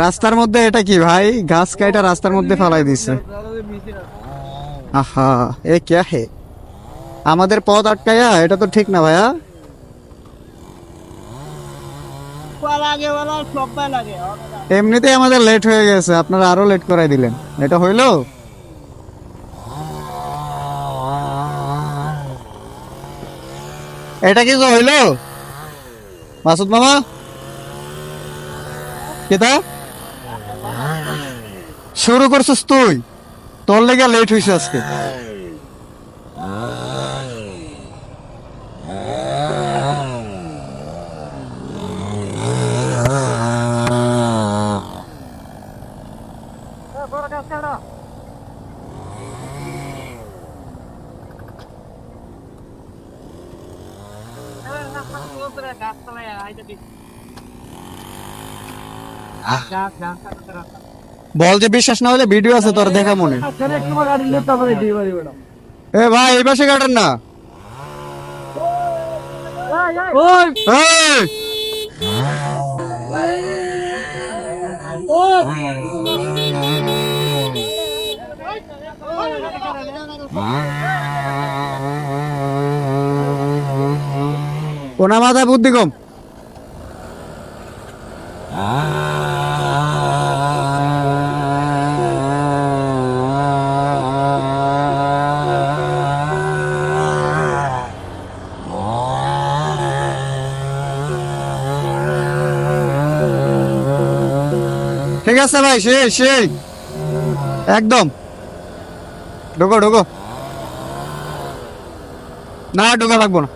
রাস্তার মধ্যে এটা কি ভাই, গাছ কাটা রাস্তার মধ্যে ফেলাই দিছে। আহা, এ ক্যা হে, আমাদের পথ আটকায়া, এটা তো ঠিক না ভাইয়া। এমনিতেই আমাদের লেট হয়ে গেছে, আপনারা আরো লেট করাই দিলেন। এটা হইলো? এটা কি হইলো মাসুদ মামা? কেতা শুরু করছিস তুই? তোর লেগে লেট হয়েছে আজকে। বল যে বিশ্বাস না হলে ভিডিও আছে তোর দেখা মনে। এ ভাই এই পাশে কাটেন না। এই! কোনা মাথায় বুদ্ধি কম। ঠিক আছে ভাই, সেই একদম। ঢোকো ঢোকো, না ঢোকা লাগবো না।